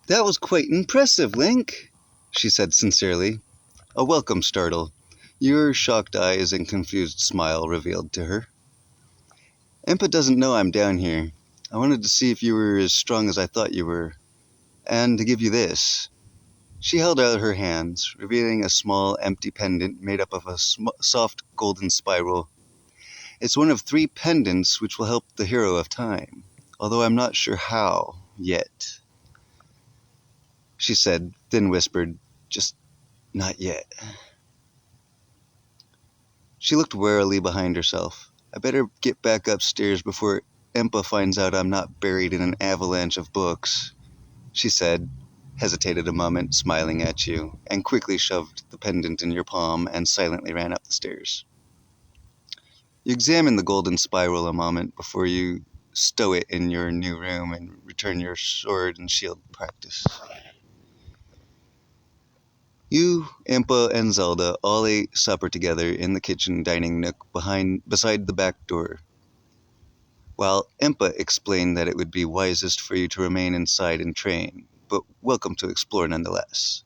That was quite impressive, Link, she said sincerely, a welcome startle. Your shocked eyes and confused smile revealed to her. Impa doesn't know I'm down here. I wanted to see if you were as strong as I thought you were, and to give you this. She held out her hands, revealing a small, empty pendant made up of a soft golden spiral. It's one of 3 pendants which will help the hero of time, although I'm not sure how, yet, she said, then whispered, just not yet. She looked warily behind herself. I better get back upstairs before Impa finds out I'm not buried in an avalanche of books, she said, hesitated a moment, smiling at you, and quickly shoved the pendant in your palm and silently ran up the stairs. You examine the golden spiral a moment before you stow it in your new room and return your sword and shield practice. You, Impa, and Zelda all ate supper together in the kitchen dining nook beside the back door, while Impa explained that it would be wisest for you to remain inside and train, but welcome to explore nonetheless.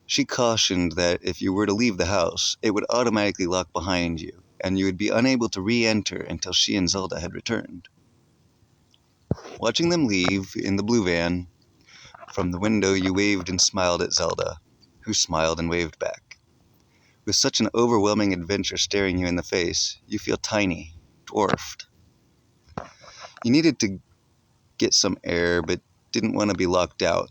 She cautioned that if you were to leave the house, it would automatically lock behind you, and you would be unable to re-enter until she and Zelda had returned. Watching them leave in the blue van, from the window you waved and smiled at Zelda, who smiled and waved back. With such an overwhelming adventure staring you in the face, you feel tiny, dwarfed. You needed to get some air, but didn't want to be locked out.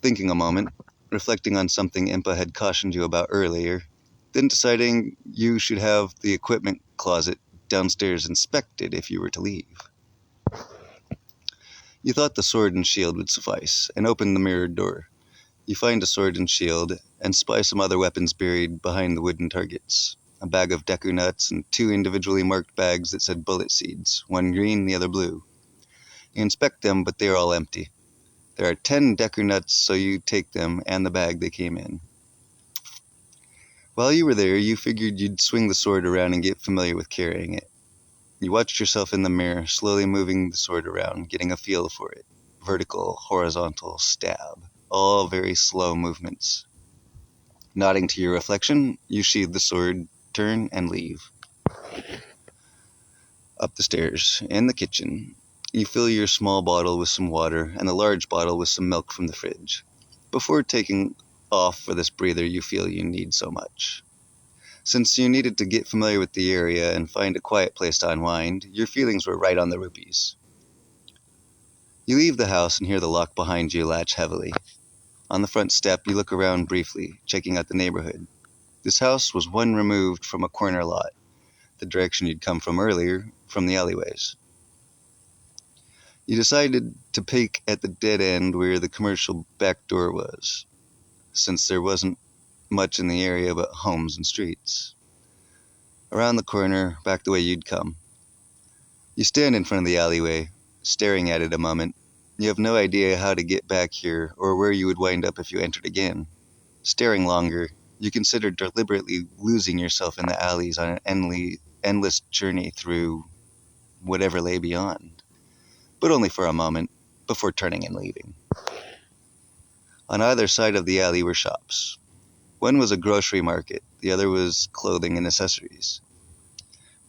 Thinking a moment, reflecting on something Impa had cautioned you about earlier, then deciding you should have the equipment closet downstairs inspected if you were to leave. You thought the sword and shield would suffice, and opened the mirrored door. You find a sword and shield, and spy some other weapons buried behind the wooden targets. A bag of Deku nuts and 2 individually marked bags that said bullet seeds, one green, the other blue. You inspect them, but they are all empty. There are 10 Deku nuts, so you take them and the bag they came in. While you were there, you figured you'd swing the sword around and get familiar with carrying it. You watched yourself in the mirror, slowly moving the sword around, getting a feel for it. Vertical, horizontal, stab. All very slow movements. Nodding to your reflection, you sheathe the sword, turn, and leave. Up the stairs, in the kitchen, you fill your small bottle with some water and a large bottle with some milk from the fridge. Before taking off for this breather you feel you need so much. Since you needed to get familiar with the area and find a quiet place to unwind, your feelings were right on the rupees. You leave the house and hear the lock behind you latch heavily. On the front step, you look around briefly, checking out the neighborhood. This house was one removed from a corner lot, the direction you'd come from earlier, from the alleyways. You decided to peek at the dead end where the commercial back door was, since there wasn't much in the area but homes and streets. Around the corner, back the way you'd come. You stand in front of the alleyway, staring at it a moment. You have no idea how to get back here or where you would wind up if you entered again. Staring longer, you consider deliberately losing yourself in the alleys on an endless journey through whatever lay beyond, but only for a moment, before turning and leaving. On either side of the alley were shops. One was a grocery market, the other was clothing and accessories.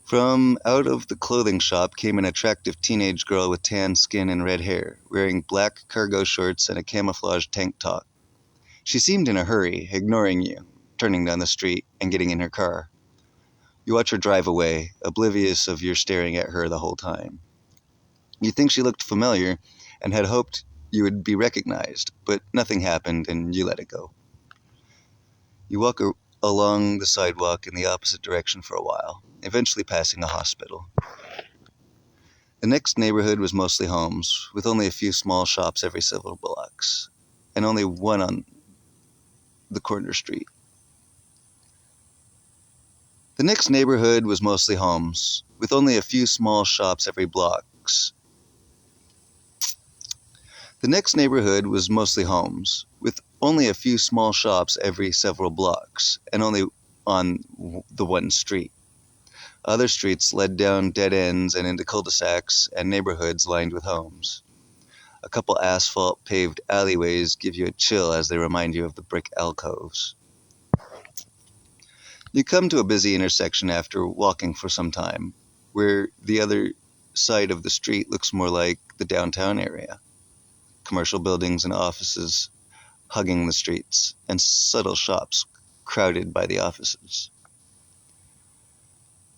From out of the clothing shop came an attractive teenage girl with tan skin and red hair, wearing black cargo shorts and a camouflage tank top. She seemed in a hurry, ignoring you, turning down the street and getting in her car. You watch her drive away, oblivious of your staring at her the whole time. You think she looked familiar and had hoped you would be recognized, but nothing happened and you let it go. You walk along the sidewalk in the opposite direction for a while, eventually passing a hospital. The next neighborhood was mostly homes, with only a few small shops every several blocks, and only one on the corner street. The next neighborhood was mostly homes, with only a few small shops every blocks. The next neighborhood was mostly homes, with only a few small shops every several blocks, and only on the one street. Other streets led down dead ends and into cul-de-sacs and neighborhoods lined with homes. A couple asphalt-paved alleyways give you a chill as they remind you of the brick alcoves. You come to a busy intersection after walking for some time, where the other side of the street looks more like the downtown area. Commercial buildings and offices hugging the streets, and subtle shops crowded by the offices.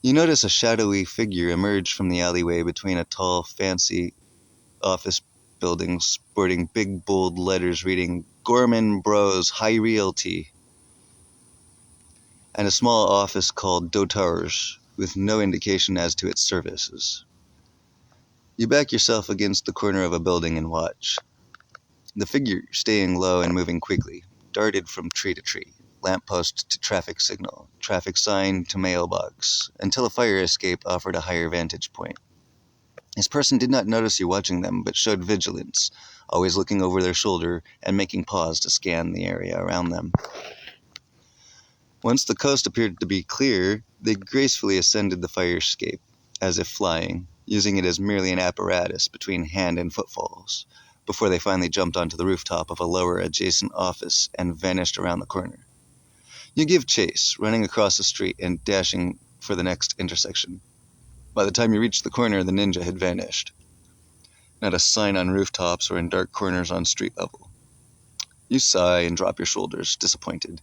You notice a shadowy figure emerge from the alleyway between a tall, fancy office building sporting big, bold letters reading Gorman Bros. High Realty, and a small office called Dotar's, with no indication as to its services. You back yourself against the corner of a building and watch. The figure, staying low and moving quickly, darted from tree to tree, lamppost to traffic signal, traffic sign to mailbox, until a fire escape offered a higher vantage point. This person did not notice you watching them, but showed vigilance, always looking over their shoulder and making pause to scan the area around them. Once the coast appeared to be clear, they gracefully ascended the fire escape, as if flying, using it as merely an apparatus between hand and footfalls, before they finally jumped onto the rooftop of a lower adjacent office and vanished around the corner. You give chase, running across the street and dashing for the next intersection. By the time you reached the corner, the ninja had vanished. Not a sign on rooftops or in dark corners on street level. You sigh and drop your shoulders, disappointed.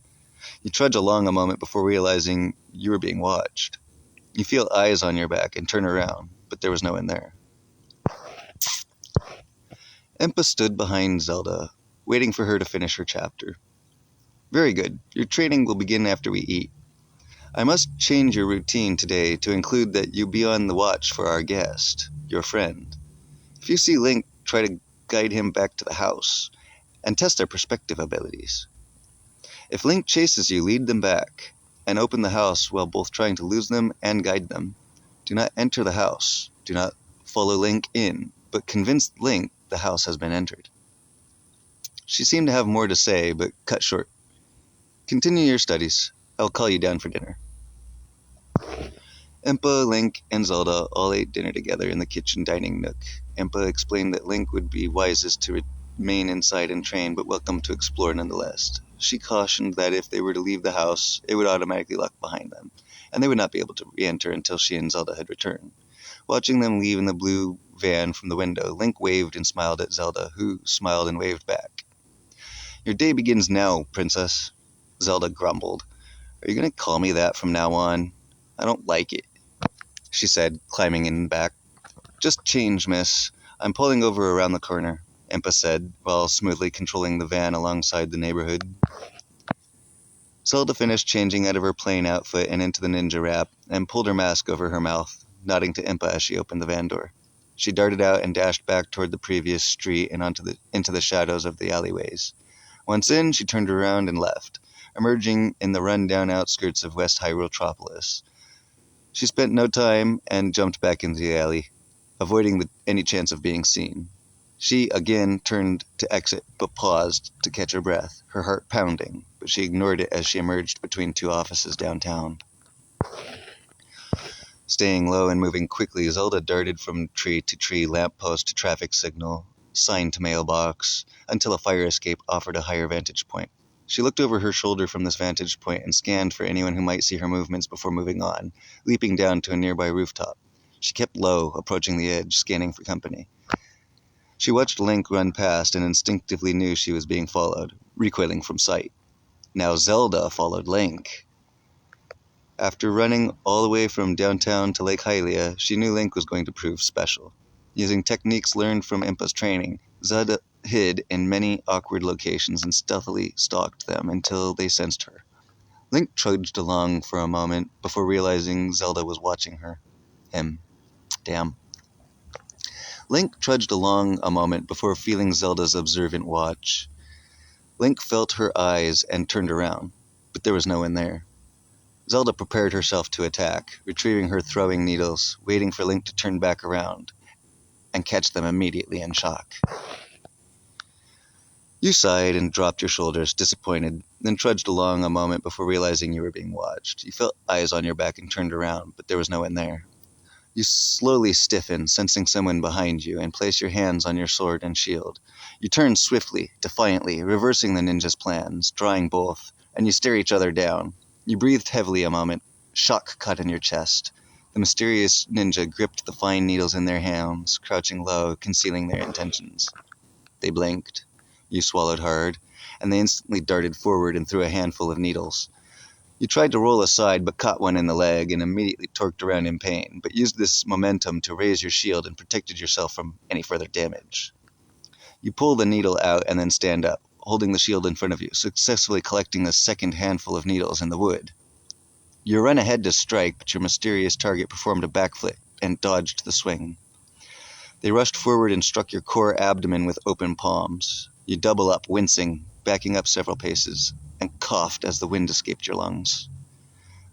You trudge along a moment before realizing you were being watched. You feel eyes on your back and turn around, but there was no one there. Empa stood behind Zelda, waiting for her to finish her chapter. Very good. Your training will begin after we eat. I must change your routine today to include that you be on the watch for our guest, your friend. If you see Link, try to guide him back to the house, and test their perspective abilities. If Link chases you, lead them back, and open the house while both trying to lose them and guide them. Do not enter the house. Do not follow Link in, but convince Link the house has been entered. She seemed to have more to say, but cut short. Continue your studies. I'll call you down for dinner. Impa, Link, and Zelda all ate dinner together in the kitchen dining nook. Impa explained that Link would be wisest to remain inside and train, but welcome to explore nonetheless. She cautioned that if they were to leave the house, it would automatically lock behind them, and they would not be able to re-enter until she and Zelda had returned. Watching them leave in the blue van from the window, Link waved and smiled at Zelda, who smiled and waved back. Your day begins now, princess, Zelda grumbled. Are you going to call me that from now on? I don't like it, she said, climbing in back. Just change, miss. I'm pulling over around the corner, Impa said, while smoothly controlling the van alongside the neighborhood. Zelda finished changing out of her plain outfit and into the ninja wrap, and pulled her mask over her mouth, nodding to Impa as she opened the van door. She darted out and dashed back toward the previous street and into the shadows of the alleyways. Once in, she turned around and left, emerging in the run-down outskirts of West Hyrotropolis. She spent no time and jumped back into the alley, avoiding any chance of being seen. She again turned to exit, but paused to catch her breath, her heart pounding, but she ignored it as she emerged between two offices downtown. Staying low and moving quickly, Zelda darted from tree to tree, lamppost to traffic signal, sign to mailbox, until a fire escape offered a higher vantage point. She looked over her shoulder from this vantage point and scanned for anyone who might see her movements before moving on, leaping down to a nearby rooftop. She kept low, approaching the edge, scanning for company. She watched Link run past and instinctively knew she was being followed, recoiling from sight. Now Zelda followed Link. After running all the way from downtown to Lake Hylia, she knew Link was going to prove special. Using techniques learned from Impa's training, Zelda hid in many awkward locations and stealthily stalked them until they sensed her. Link trudged along for a moment before realizing Zelda was watching him. Damn. Link trudged along a moment before feeling Zelda's observant watch. Link felt her eyes and turned around, but there was no one there. Zelda prepared herself to attack, retrieving her throwing needles, waiting for Link to turn back around and catch them immediately in shock. You sighed and dropped your shoulders, disappointed, then trudged along a moment before realizing you were being watched. You felt eyes on your back and turned around, but there was no one there. You slowly stiffen, sensing someone behind you, and place your hands on your sword and shield. You turn swiftly, defiantly, reversing the ninja's plans, drawing both, and you stare each other down. You breathed heavily a moment, shock cut in your chest. The mysterious ninja gripped the fine needles in their hands, crouching low, concealing their intentions. They blinked. You swallowed hard, and they instantly darted forward and threw a handful of needles. You tried to roll aside, but caught one in the leg and immediately torqued around in pain, but used this momentum to raise your shield and protected yourself from any further damage. You pull the needle out and then stand up, holding the shield in front of you, successfully collecting the second handful of needles in the wood. You run ahead to strike, but your mysterious target performed a backflip and dodged the swing. They rushed forward and struck your core abdomen with open palms. You double up, wincing, backing up several paces, and coughed as the wind escaped your lungs.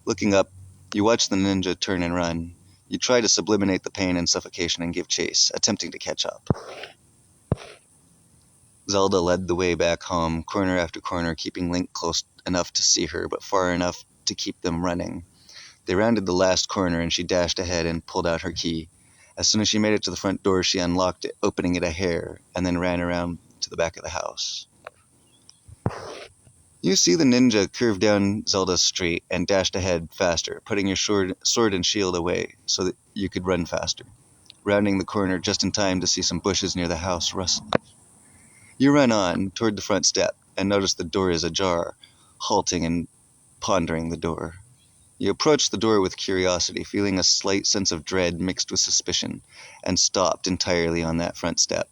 Looking up, you watch the ninja turn and run. You try to sublimate the pain and suffocation and give chase, attempting to catch up. Zelda led the way back home, corner after corner, keeping Link close enough to see her, but far enough to keep them running. They rounded the last corner, and she dashed ahead and pulled out her key. As soon as she made it to the front door, she unlocked it, opening it a hair, and then ran around to the back of the house. You see the ninja curve down Zelda's street and dashed ahead faster, putting your sword and shield away so that you could run faster, rounding the corner just in time to see some bushes near the house rustle. You run on toward the front step and notice the door is ajar, halting and pondering the door. You approach the door with curiosity, feeling a slight sense of dread mixed with suspicion, and stopped entirely on that front step.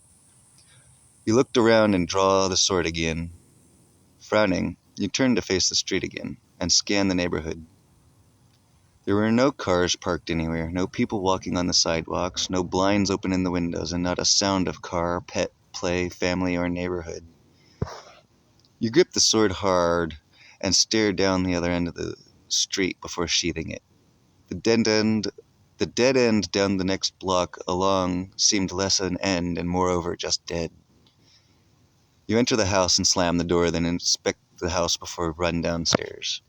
You looked around and draw the sword again. Frowning, you turned to face the street again and scanned the neighborhood. There were no cars parked anywhere, no people walking on the sidewalks, no blinds open in the windows, and not a sound of car, pet, play, family, or neighborhood. You gripped the sword hard and stared down the other end of the street before sheathing it. The dead end down the next block along seemed less an end and moreover just dead. You enter the house and slam the door, then inspect the house before run downstairs.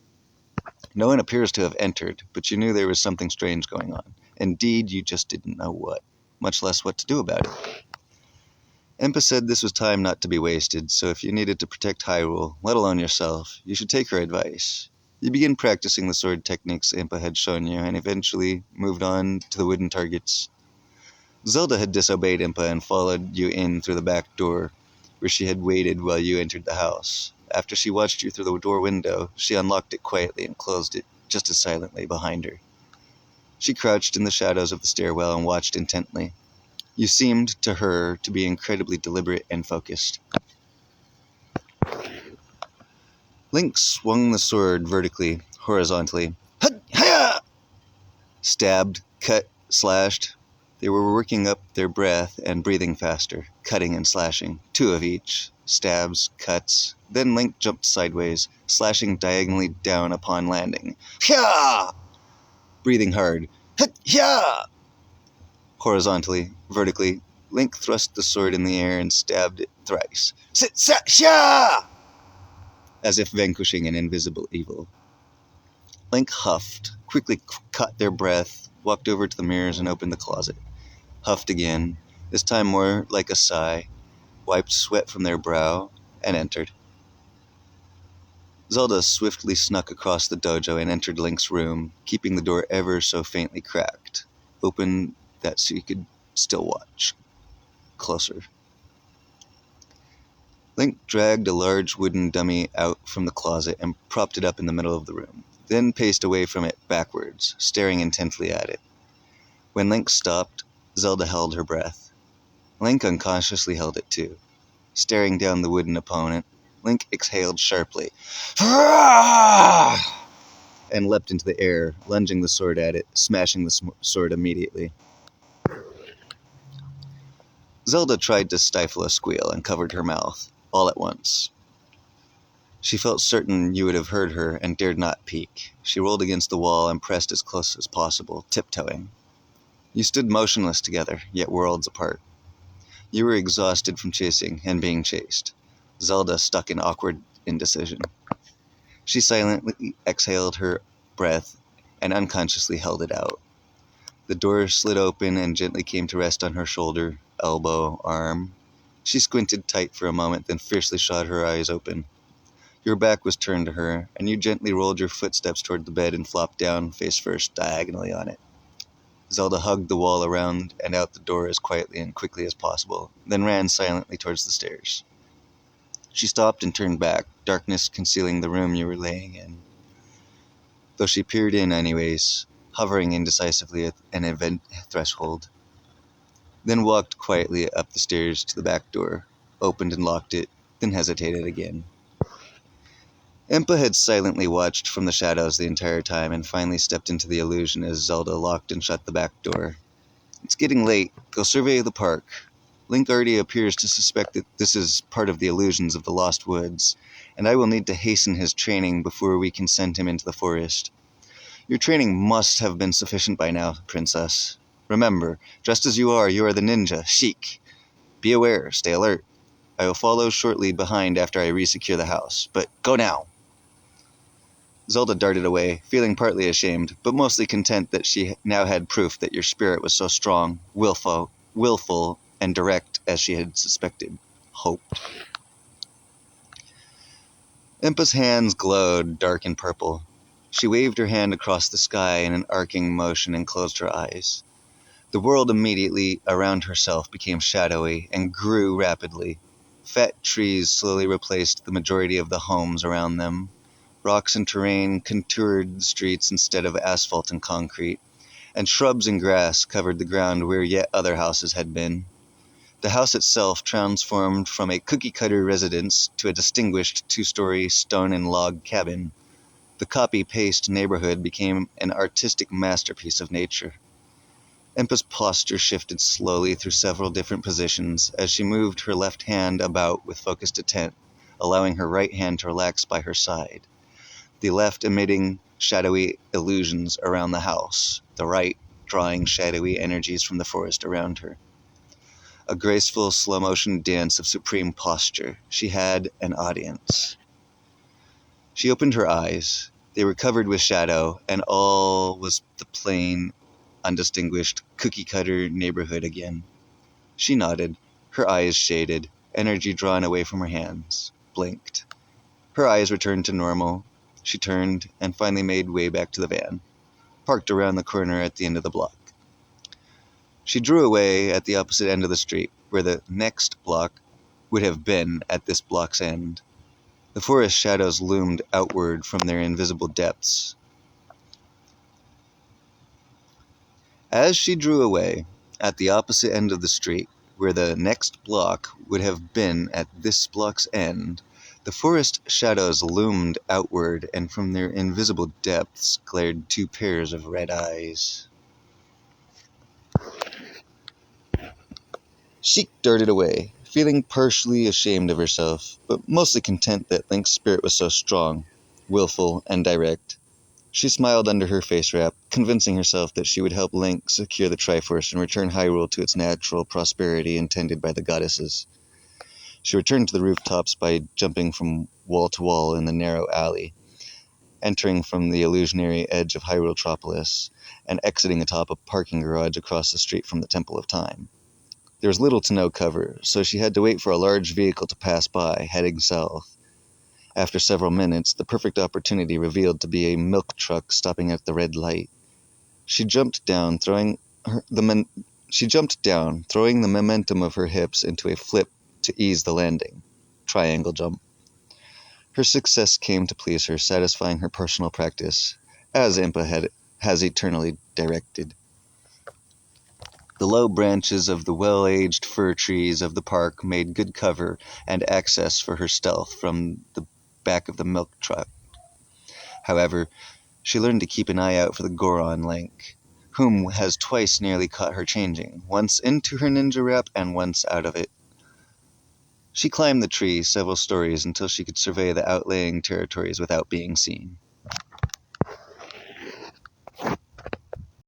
No one appears to have entered, but you knew there was something strange going on. Indeed, you just didn't know what, much less what to do about it. Impa said this was time not to be wasted, so if you needed to protect Hyrule, let alone yourself, you should take her advice. You begin practicing the sword techniques Impa had shown you, and eventually moved on to the wooden targets. Zelda had disobeyed Impa and followed you in through the back door, where she had waited while you entered the house. After she watched you through the door window, she unlocked it quietly and closed it just as silently behind her. She crouched in the shadows of the stairwell and watched intently. You seemed to her to be incredibly deliberate and focused. Link swung the sword vertically, horizontally. Ha-ha! Stabbed, cut, slashed. They were working up their breath and breathing faster, cutting and slashing, 2 of each. Stabs, cuts. Then Link jumped sideways, slashing diagonally down upon landing. Hya! Breathing hard. Hya! Horizontally, vertically, Link thrust the sword in the air and stabbed it thrice. Sha! As if vanquishing an invisible evil. Link huffed, quickly caught their breath, walked over to the mirrors and opened the closet. Huffed again, this time more like a sigh, wiped sweat from their brow, and entered. Zelda swiftly snuck across the dojo and entered Link's room, keeping the door ever so faintly cracked, open that so you could still watch. Closer. Link dragged a large wooden dummy out from the closet and propped it up in the middle of the room, then paced away from it backwards, staring intently at it. When Link stopped, Zelda held her breath. Link unconsciously held it too. Staring down the wooden opponent, Link exhaled sharply and leapt into the air, lunging the sword at it, smashing the sword immediately. Zelda tried to stifle a squeal and covered her mouth, all at once. She felt certain you would have heard her and dared not peek. She rolled against the wall and pressed as close as possible, tiptoeing. You stood motionless together, yet worlds apart. You were exhausted from chasing and being chased. Zelda stuck in awkward indecision. She silently exhaled her breath and unconsciously held it out. The door slid open and gently came to rest on her shoulder, elbow, arm. She squinted tight for a moment, then fiercely shot her eyes open. Your back was turned to her, and you gently rolled your footsteps toward the bed and flopped down, face first, diagonally on it. Zelda hugged the wall around and out the door as quietly and quickly as possible, then ran silently towards the stairs. She stopped and turned back, darkness concealing the room you were laying in. Though she peered in anyways, hovering indecisively at an event threshold, then walked quietly up the stairs to the back door, opened and locked it, then hesitated again. Impa had silently watched from the shadows the entire time and finally stepped into the illusion as Zelda locked and shut the back door. It's getting late. Go survey the park. Link already appears to suspect that this is part of the illusions of the Lost Woods, and I will need to hasten his training before we can send him into the forest. Your training must have been sufficient by now, Princess. Remember, just as you are the ninja, Sheik. Be aware, stay alert. I will follow shortly behind after I resecure the house, but go now. Zelda darted away, feeling partly ashamed, but mostly content that she now had proof that your spirit was so strong, willful, and direct as she had suspected, hoped. Impa's hands glowed dark and purple. She waved her hand across the sky in an arcing motion and closed her eyes. The world immediately around herself became shadowy and grew rapidly. Fat trees slowly replaced the majority of the homes around them. Rocks and terrain contoured the streets instead of asphalt and concrete, and shrubs and grass covered the ground where yet other houses had been. The house itself transformed from a cookie-cutter residence to a distinguished two-story stone and log cabin. The copy-paste neighborhood became an artistic masterpiece of nature. Impa's posture shifted slowly through several different positions as she moved her left hand about with focused intent, allowing her right hand to relax by her side. The left emitting shadowy illusions around the house, the right drawing shadowy energies from the forest around her. A graceful, slow-motion dance of supreme posture. She had an audience. She opened her eyes. They were covered with shadow, and all was the plain, undistinguished, cookie-cutter neighborhood again. She nodded, her eyes shaded, energy drawn away from her hands, blinked. Her eyes returned to normal. She turned and finally made way back to the van, parked around the corner at the end of the block. She drew away at the opposite end of the street, where the next block would have been at this block's end. The forest shadows loomed outward from their invisible depths. As she drew away at the opposite end of the street, where the next block would have been at this block's end, the forest shadows loomed outward, and from their invisible depths glared two pairs of red eyes. Sheik darted away, feeling partially ashamed of herself, but mostly content that Link's spirit was so strong, willful, and direct. She smiled under her face wrap, convincing herself that she would help Link secure the Triforce and return Hyrule to its natural prosperity intended by the goddesses. She returned to the rooftops by jumping from wall to wall in the narrow alley, entering from the illusionary edge of Hyruletropolis, and exiting atop a parking garage across the street from the Temple of Time. There was little to no cover, so she had to wait for a large vehicle to pass by, heading south. After several minutes, the perfect opportunity revealed to be a milk truck stopping at the red light. She jumped down, throwing the momentum of her hips into a flip to ease the landing. Triangle jump. Her success came to please her, satisfying her personal practice, as Impa has eternally directed. The low branches of the well-aged fir trees of the park made good cover and access for her stealth from the back of the milk truck. However, she learned to keep an eye out for the Goron Link, whom has twice nearly caught her changing, once into her ninja wrap and once out of it. She climbed the tree several stories until she could survey the outlying territories without being seen.